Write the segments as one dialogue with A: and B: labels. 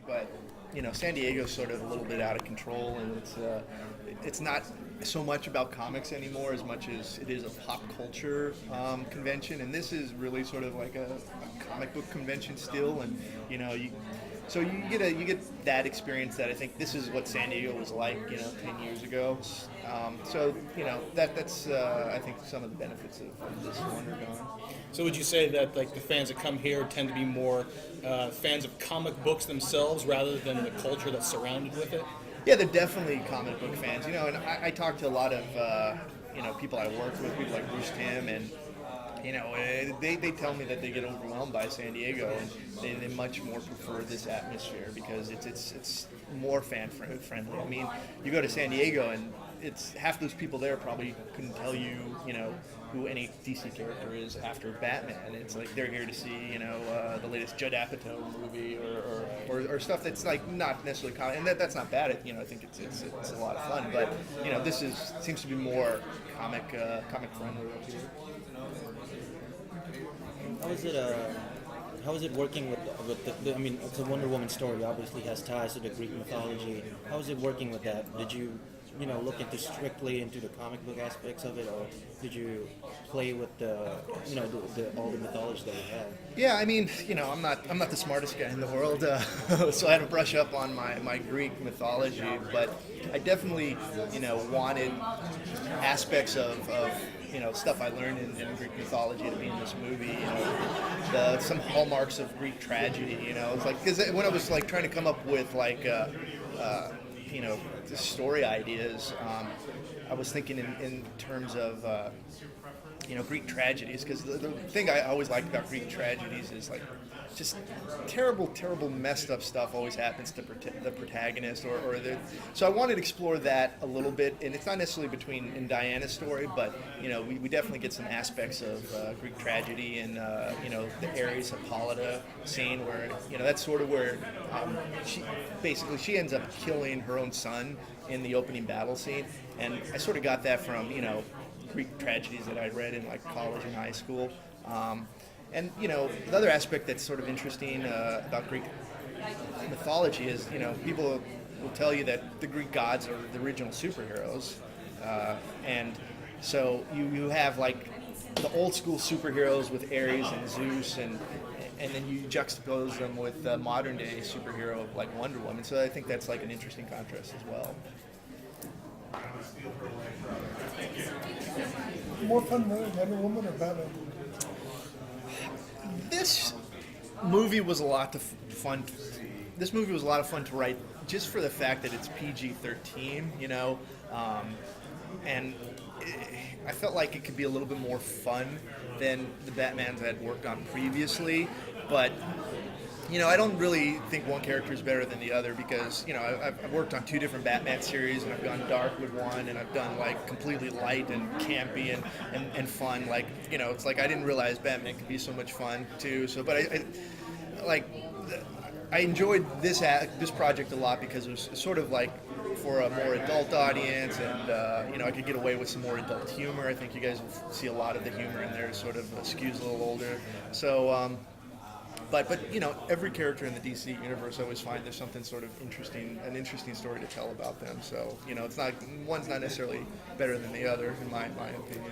A: but San Diego's sort of a little bit out of control, and it's not so much about comics anymore as much as it is a pop culture convention, and this is really sort of like a comic book convention still, and so you get that experience that I think this is what San Diego was like 10 years ago. So that's I think some of the benefits of this Wondercon.
B: So would you say that like the fans that come here tend to be more fans of comic books themselves rather than the culture that's surrounded with it?
A: Yeah, they're definitely comic book fans. And I talk to a lot of people I work with, people like Bruce Timm, and they tell me that they get overwhelmed by San Diego, and they much more prefer this atmosphere because it's more fan friendly. I mean, you go to San Diego and it's half those people there probably couldn't tell you who any DC character is after Batman. It's like they're here to see the latest Judd Apatow movie or stuff that's like not necessarily comic, and that's not bad. I think it's a lot of fun, but this seems to be more comic friendly up here.
C: How is it working with the I mean, it's a Wonder Woman story. Obviously, has ties to the Greek mythology. How is it working with that? Did you look strictly into the comic book aspects of it, or did you play with all the mythology that we have?
A: Yeah, I mean, I'm not the smartest guy in the world, so I had to brush up on my Greek mythology, but I definitely wanted aspects of stuff I learned in Greek mythology to be in this movie. Some hallmarks of Greek tragedy. It's like because when I was like trying to come up with like the story ideas, I was thinking in terms of Greek tragedies, because the thing I always like about Greek tragedies is like just terrible messed up stuff always happens to the protagonist so I wanted to explore that a little bit, and it's not necessarily in Diana's story, but we definitely get some aspects of Greek tragedy and the Ares Hippolyta scene where that's sort of where she ends up killing her own son in the opening battle scene, and I sort of got that from Greek tragedies that I read in like college and high school. And the other aspect that's sort of interesting about Greek mythology is people will tell you that the Greek gods are the original superheroes, and so you have like the old school superheroes with Ares and Zeus, and then you juxtapose them with the modern day superhero like Wonder Woman. So I think that's like an interesting contrast as well.
D: More fun than Wonder Woman or Batman?
A: This movie was a lot of fun. This movie was a lot of fun to write, just for the fact that it's PG-13, and I felt like it could be a little bit more fun than the Batmans I had worked on previously. But I don't really think one character is better than the other because I've worked on two different Batman series, and I've gone dark with one, and I've done like completely light and campy and fun. Like it's like I didn't realize Batman could be so much fun too. So, but I enjoyed this project a lot because it was sort of like for a more adult audience, and I could get away with some more adult humor. I think you guys will see a lot of the humor in there sort of skews a little older. So. But every character in the DC universe, I always find there's something sort of an interesting story to tell about them. So it's not one's not necessarily better than the other, in my opinion.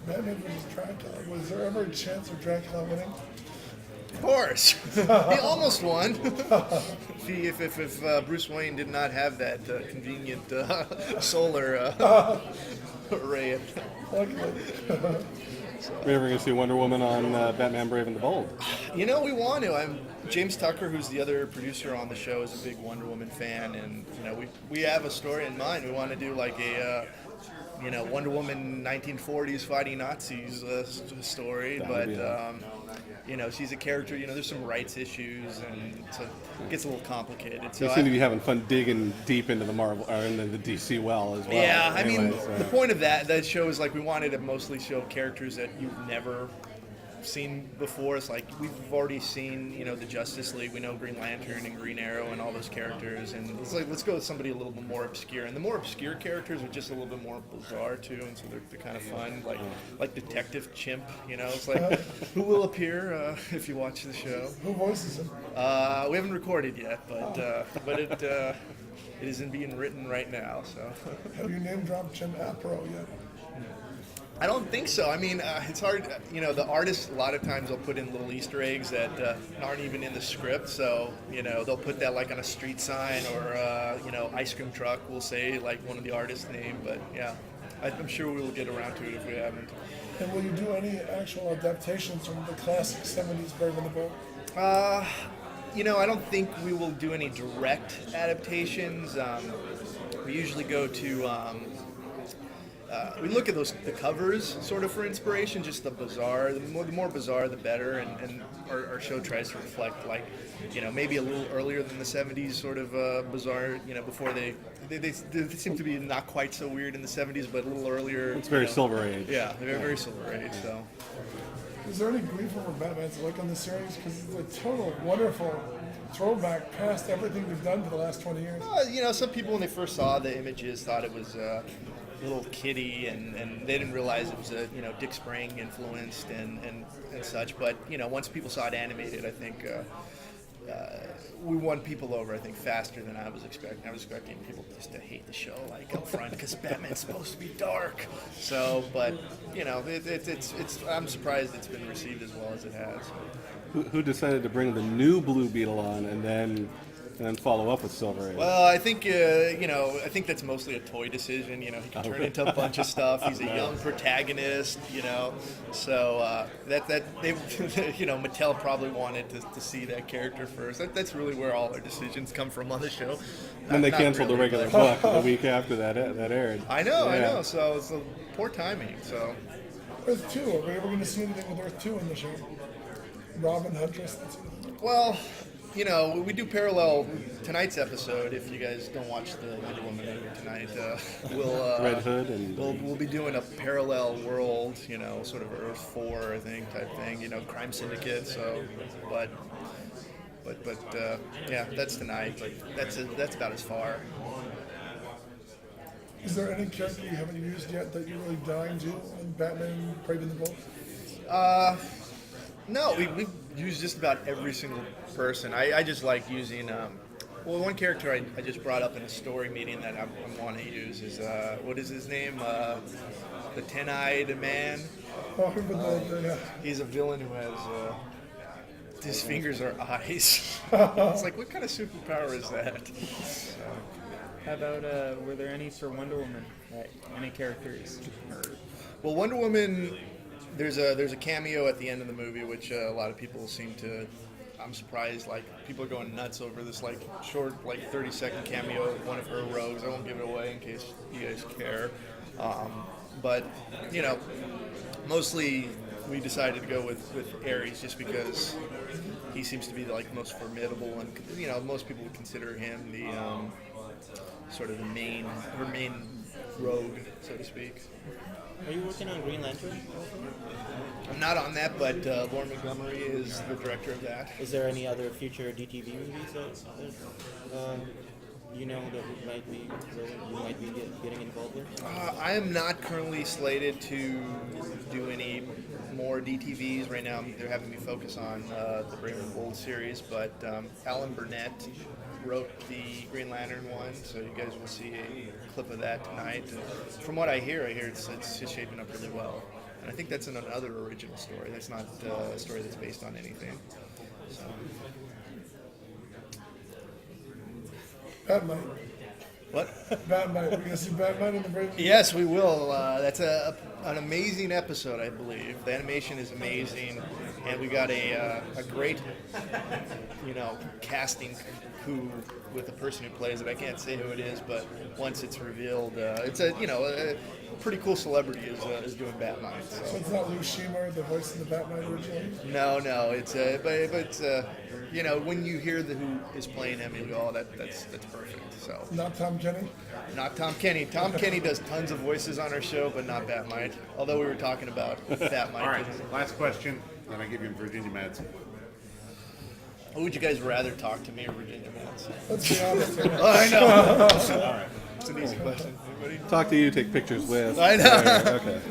D: Batman versus Dracula. Was there ever a chance of Dracula winning?
A: Of course, he almost won. if Bruce Wayne did not have that convenient solar array.
E: We're ever going to see Wonder Woman on Batman Brave and the Bold?
A: We want to. James Tucker, who's the other producer on the show, is a big Wonder Woman fan, and we have a story in mind. We want to do like a Wonder Woman 1940s fighting Nazis story, but she's a character. There's some rights issues, and so it gets a little complicated. So
E: you seem to be having fun digging deep into the Marvel or into the DC well as well.
A: Yeah,
E: anyway,
A: the point of that show is like we wanted to mostly show characters that you've never seen before. It's like we've already seen, the Justice League. We know Green Lantern and Green Arrow and all those characters, and it's like let's go with somebody a little bit more obscure. And the more obscure characters are just a little bit more bizarre too, and so they're kind of fun. Like Detective Chimp. It's like who will appear if you watch the show.
D: Who voices him?
A: We haven't recorded yet, but it isn't being written right now. So
D: Have you name dropped Jim Aparo yet?
A: I don't think so. I mean, it's hard. The artists a lot of times they'll put in little Easter eggs that aren't even in the script. So they'll put that like on a street sign or ice cream truck. We'll say like one of the artists' name, but yeah, I'm sure we will get around to it if we haven't.
D: And will you do any actual adaptations from the classic 70s Brave and the Bold?
A: I don't think we will do any direct adaptations. We usually go to. We look at the covers sort of for inspiration, just the bizarre. The more bizarre, the better. And our show tries to reflect maybe a little earlier than the 70s sort of bizarre. Before they seem to be not quite so weird in the 70s, but a little earlier.
E: It's very Silver Age.
A: Yeah, they're very Silver Age. So.
D: Is there any grief over Batman to like on the series? Because it's a total wonderful throwback past everything we've done for the last 20 years.
A: Some people when they first saw the images thought it was a little kiddie, and they didn't realize it was a Dick Sprang influenced and such. But once people saw it animated, I think we won people over. I think faster than I was expecting. I was expecting people just to hate the show up front because Batman's supposed to be dark. So, but it's I'm surprised it's been received as well as it has.
E: Who decided to bring the new Blue Beetle on and then follow up with Silver Age?
A: Well, I think I think that's mostly a toy decision. He can turn into a bunch of stuff. He's a young protagonist. So that they Mattel probably wanted to see that character first. That's really where all our decisions come from on the show.
E: And they
A: Not
E: canceled
A: really,
E: the regular
A: but-
E: book the week after that aired.
A: I know. So it's a poor timing. So
D: Earth 2, are we ever going to see anything with Earth 2 in the show? Robin, Huntress, that's it.
A: well. We do parallel tonight's episode. If you guys don't watch the Wonder Woman movie tonight, we'll
E: Red Hood and
A: we'll be doing a parallel world, sort of Earth 4, I think, type thing. Crime syndicate. So, but yeah, that's tonight. But that's about as far.
D: Is there any character you haven't used yet that you're really dying to in Batman Brave and the Bold?
A: No, we use just about every single person. I just like using. One character I just brought up in a story meeting that I want to use is what is his name? The Ten-Eyed Man.
D: Oh, yeah.
A: He's a villain who has his fingers are eyes. It's like, what kind of superpower is that? So.
F: How about, were there any for Wonder Woman? Any characters?
A: Well, Wonder Woman, there's a cameo at the end of the movie, which a lot of people seem to. I'm surprised. People are going nuts over this short 30-second cameo of one of her rogues. I won't give it away in case you guys care. But mostly we decided to go with Ares just because he seems to be the most formidable, and most people would consider him the sort of her main rogue, so to speak.
C: Are you working on Green Lantern?
A: I'm not on that, but Lauren Montgomery is the director of that.
C: Is there any other future DTV movies that you know that you might be getting involved with?
A: I am not currently slated to do any more DTVs right now. They're having me focus on the Brave and Bold series, but Alan Burnett wrote the Green Lantern one, so you guys will see a clip of that tonight. And from what I hear it's shaping up really well. And I think that's another original story. That's not a story that's based on anything. So.
D: Batman.
A: What?
D: Batman. We're going to see Batman in the Brave.
A: Yes, we will. That's an amazing episode, I believe. The animation is amazing, and we got a great, casting coup with the person who plays it. I can't say who it is, but once it's revealed, it's a pretty cool celebrity is doing Batman.
D: So
A: So.
D: it's not Lou Scheimer, the voice of the Batman originally?
A: No, it's but when you hear who is playing him, you go, oh, that's perfect. So.
D: Not Tom Kenny?
A: Not Tom Kenny. Tom Kenny does tons of voices on our show, but not Batmite. Although we were talking about Batmite.
G: All right, last question. Then I give you Virginia Madsen.
A: Who would you guys rather talk to, me or Virginia Madsen?
D: Let's be honest here.
A: I know. It's an easy question. Anybody?
E: Talk to you, take pictures with.
A: I know.
E: There, okay.